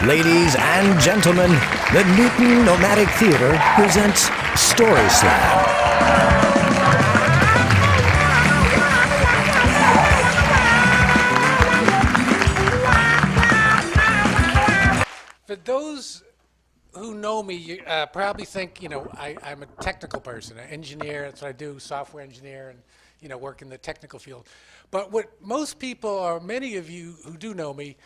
Ladies and gentlemen, the Newton Nomadic Theater presents Story Slam. For those who know me, you probably think, I'm a technical person, an engineer. That's what I do, software engineer, and, work in the technical field. But what most people, or many of you who do know me,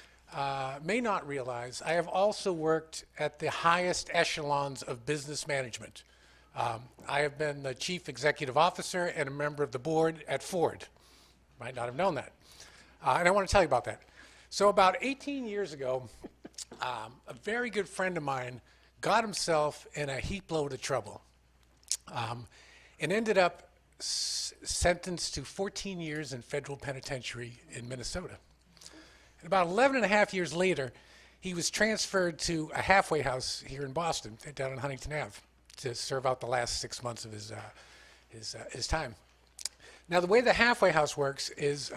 may not realize, I have also worked at the highest echelons of business management. I have been the chief executive officer and a member of the board at Ford. Might not have known that. And I want to tell you about that. So about 18 years ago, a very good friend of mine got himself in a heap load of trouble and ended up sentenced to 14 years in federal penitentiary in Minnesota. And about 11 and a half years later, he was transferred to a halfway house here in Boston, down in Huntington Ave, to serve out the last 6 months of his time. Now, the way the halfway house works is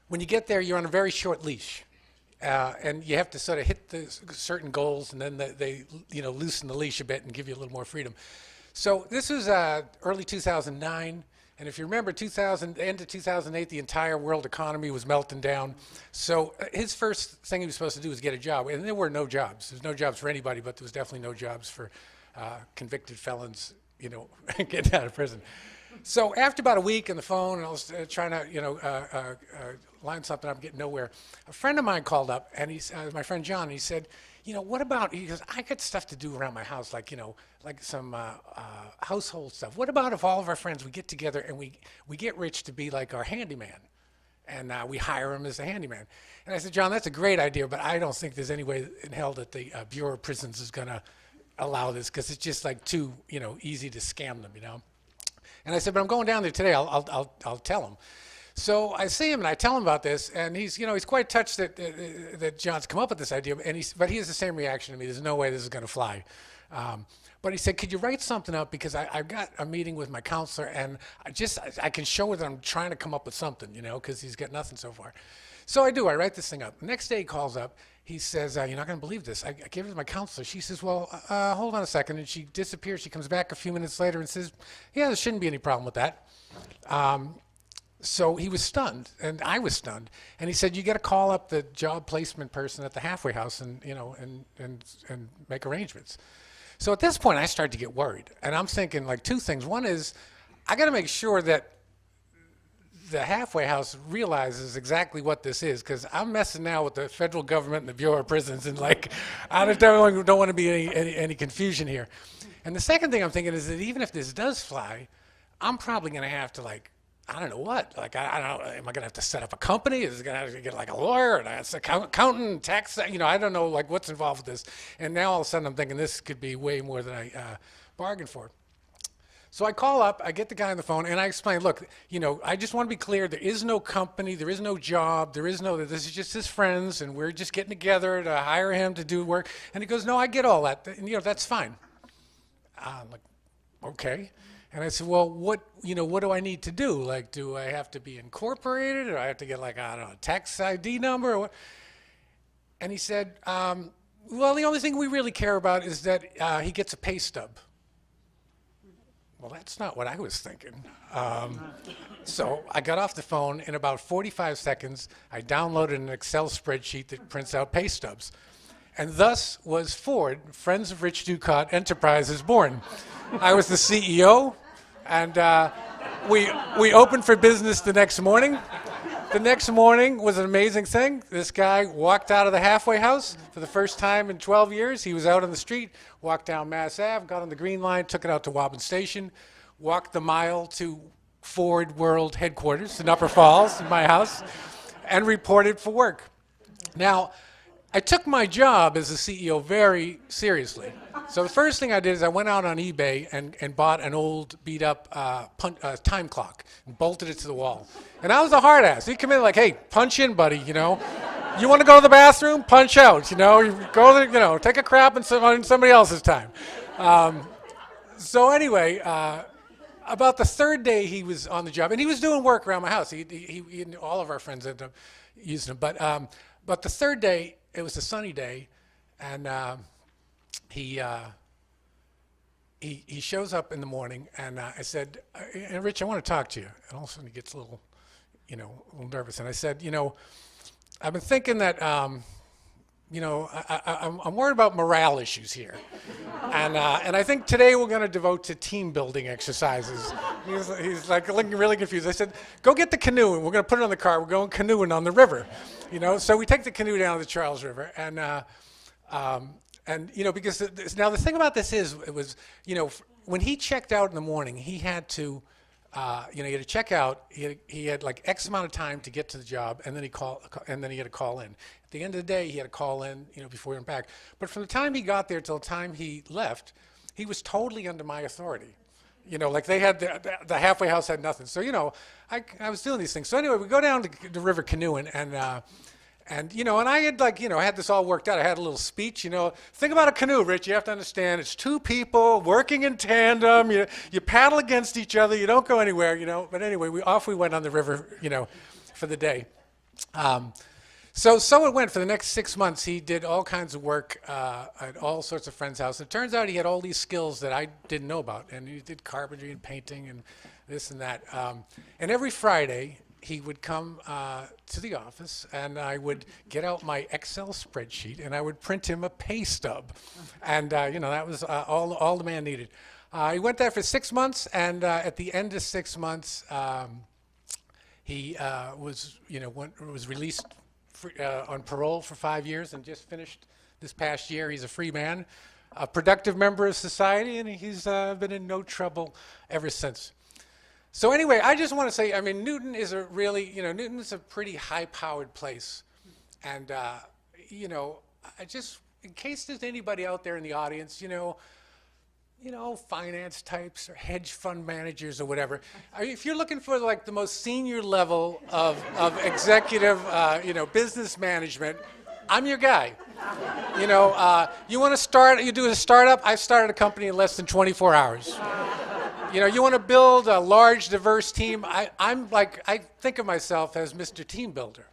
when you get there, you're on a very short leash. And you have to sort of hit the certain goals, and then they loosen the leash a bit and give you a little more freedom. So this was early 2009, and if you remember, end of 2008, the entire world economy was melting down. So his first thing he was supposed to do was get a job, and there were no jobs. There's no jobs for anybody, but there was definitely no jobs for convicted felons, getting out of prison. So after about a week on the phone, and I was trying to, line something up, getting nowhere. A friend of mine called up, and he's my friend John. And he said, what about? He goes, I got stuff to do around my house, like some household stuff. What about if all of our friends we get together and we get Rich to be like our handyman, and we hire him as a handyman? And I said, John, that's a great idea, but I don't think there's any way in hell that the Bureau of Prisons is going to allow this, because it's just like too easy to scam them, And I said, but I'm going down there today. I'll tell him. So I see him and I tell him about this, and he's quite touched that John's come up with this idea. But he has the same reaction to me. There's no way this is going to fly. But he said, could you write something up, because I've got a meeting with my counselor, and I can show her that I'm trying to come up with something, because he's got nothing so far. So I do. I write this thing up. The next day he calls up. He says, you're not going to believe this. I gave it to my counselor. She says, well, hold on a second. And she disappears. She comes back a few minutes later and says, yeah, there shouldn't be any problem with that. So he was stunned, and I was stunned. And he said, you got to call up the job placement person at the halfway house and make arrangements. So at this point, I started to get worried. And I'm thinking like two things. One is, I got to make sure that the halfway house realizes exactly what this is, because I'm messing now with the federal government and the Bureau of Prisons, and I don't want to be any confusion here. And the second thing I'm thinking is that even if this does fly, I'm probably going to have to I don't know what, I don't know, am I going to have to set up a company? Is it going to have to get a lawyer and an accountant, tax, I don't know what's involved with this. And now all of a sudden I'm thinking this could be way more than I bargained for. So I call up, I get the guy on the phone, and I explain, look, I just want to be clear, there is no company, there is no job, this is just his friends, and we're just getting together to hire him to do work. And he goes, no, I get all that, and that's fine. I'm like, okay. And I said, well, what do I need to do? Do I have to be incorporated, or do I have to get I don't know, a tax ID number, or what? And he said, well, the only thing we really care about is that he gets a pay stub. Well, that's not what I was thinking. So I got off the phone. In about 45 seconds, I downloaded an Excel spreadsheet that prints out pay stubs. And thus was Ford, Friends of Rich Ducott Enterprises, born. I was the CEO, and we opened for business the next morning. The next morning was an amazing thing. This guy walked out of the halfway house for the first time in 12 years. He was out on the street, walked down Mass Ave, got on the Green Line, took it out to Woburn Station, walked the mile to Ford World headquarters in Upper Falls, in my house, and reported for work. Now, I took my job as a CEO very seriously. So the first thing I did is I went out on eBay and bought an old beat-up time clock and bolted it to the wall. And I was a hard ass. He'd come in like, hey, punch in, buddy, You want to go to the bathroom? Punch out, You go there, take a crap on somebody else's time. So anyway, about the third day he was on the job, and he was doing work around my house. All of our friends ended up using him. But the third day, it was a sunny day, And he shows up in the morning, and I said, and Rich, I want to talk to you. And all of a sudden he gets a little, a little nervous. And I said, I've been thinking that, I'm worried about morale issues here. And I think today we're going to devote to team building exercises. He's like looking really confused. I said, go get the canoe, and we're going to put it on the car. We're going canoeing on the river. So we take the canoe down the Charles River, and because now the thing about this is, it was, when he checked out in the morning, he had to, he had to check out. He had like X amount of time to get to the job, and then he had to call in. At the end of the day, he had to call in, before he went back. But from the time he got there till the time he left, he was totally under my authority. Like they had the halfway house had nothing. So I was doing these things. So anyway, we go down to the river canoeing, and I had I had this all worked out. I had a little speech, Think about a canoe, Rich. You have to understand it's two people working in tandem. You paddle against each other. You don't go anywhere, But anyway, we went on the river, for the day. So it went. For the next 6 months, he did all kinds of work at all sorts of friends' houses. It turns out he had all these skills that I didn't know about. And he did carpentry and painting and this and that. And every Friday, he would come to the office, and I would get out my Excel spreadsheet, and I would print him a pay stub. And, that was all the man needed. He went there for 6 months, and at the end of 6 months, he was released on parole for 5 years and just finished this past year. He's a free man, a productive member of society, and he's been in no trouble ever since. So anyway, I just want to say, Newton is Newton is a pretty high-powered place. And, in case there's anybody out there in the audience, finance types or hedge fund managers or whatever. If you're looking for like the most senior level of executive, business management, I'm your guy. You want to start, you do a startup. I started a company in less than 24 hours. You want to build a large, diverse team. I think of myself as Mr. Team Builder.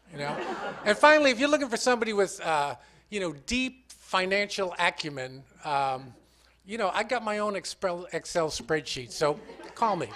And finally, if you're looking for somebody with, deep financial acumen, I got my own Excel spreadsheet. So call me.